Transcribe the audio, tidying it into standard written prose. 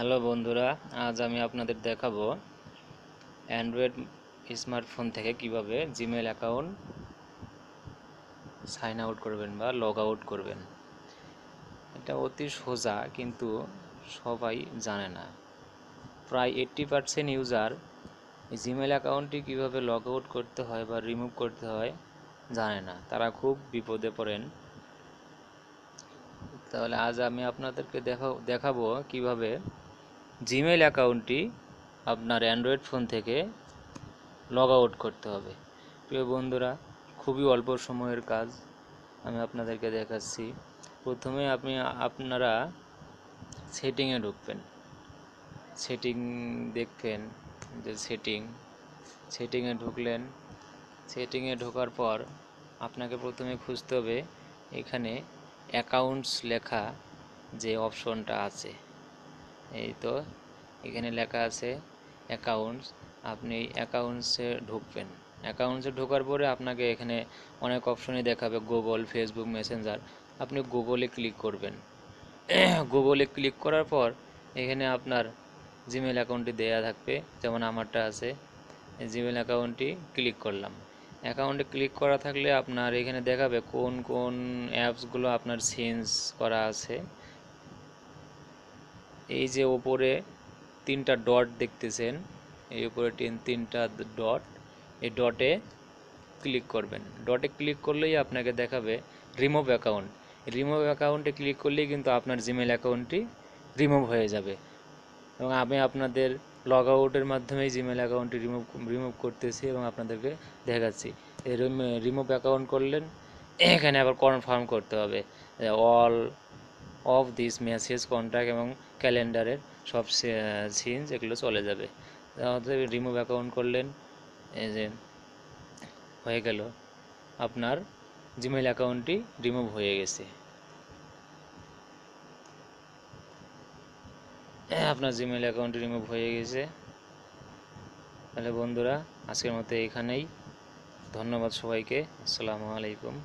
Hello বন্ধুরা, আজ আমি আপনাদের দেখাবো অ্যান্ড্রয়েড স্মার্টফোন থেকে কিভাবে জিমেল অ্যাকাউন্ট সাইন আউট করবেন বা লগ আউট করবেন। এটা অতি সোজা, কিন্তু সবাই জানে না। প্রায় 80% ইউজার জিমেল অ্যাকাউন্টটি কিভাবে লগ আউট করতে হয় বা রিমুভ করতে হয় জানে না। তারা খুব বিপদে পড়েন। তাহলে আজ আমি আপনাদেরকে দেখাবো কিভাবে জিমেল অ্যাকাউন্টটি আপনার অ্যান্ড্রয়েড ফোন থেকে লগ আউট করতে হবে। প্রিয় বন্ধুরা, খুবই অল্প সময়ের কাজ আমি আপনাদেরকে দেখাচ্ছি। প্রথমে আপনারা সেটিংয়ে ঢুকবেন। সেটিং দেখবেন যে সেটিংয়ে ঢুকলেন। সেটিংয়ে ঢোকার পর আপনাকে প্রথমে খুঁজতে হবে এখানে অ্যাকাউন্টস লেখা যে অপশনটা আছে। এই তো এখানে লেখা আছে অ্যাকাউন্টস। আপনি অ্যাকাউন্টসে ঢুকবেন। অ্যাকাউন্টসে ঢোকার পরে আপনাকে এখানে অনেক অপশনই দেখাবে, গুগল, ফেসবুক, মেসেঞ্জার। আপনি গুগলে ক্লিক করবেন। গুগলে ক্লিক করার পর এখানে আপনার জিমেল অ্যাকাউন্টটি দেয়া থাকবে, যেমন আমারটা আছে। জিমেল অ্যাকাউন্টটি ক্লিক করলাম। অ্যাকাউন্টে ক্লিক করা থাকলে আপনার এখানে দেখাবে কোন কোন অ্যাপসগুলো আপনার চেঞ্জ করা আছে। এই যে ওপরে তিনটা ডট দেখতেছেন, এই উপরে তিনটা ডট, এই ডটে ক্লিক করবেন। ডটে ক্লিক করলেই আপনাকে দেখাবে রিমুভ অ্যাকাউন্ট। রিমুভ অ্যাকাউন্টে ক্লিক করলেই কিন্তু আপনার জিমেল অ্যাকাউন্টটি রিমুভ হয়ে যাবে। এবং আমি আপনাদের লগ আউটের মাধ্যমেই জিমেল অ্যাকাউন্টটি রিমুভ করতেছি এবং আপনাদেরকে দেখাচ্ছি। এই রিমুভ অ্যাকাউন্ট করলেন, এখানে আবার কনফার্ম করতে হবে all of this message, contact এবং ক্যালেন্ডারের সব সিনস এগুলো চলে যাবে। তাহলে রিমুভ অ্যাকাউন্ট করলেন, এই যে হয়ে গেল, আপনার জিমেল অ্যাকাউন্টটি রিমুভ হয়ে গেছে। আপনার জিমেল অ্যাকাউন্টটি রিমুভ হয়ে গেছে। তাহলে বন্ধুরা, আজকের মতো এখানেই। ধন্যবাদ সবাইকে। আসসালামু আলাইকুম।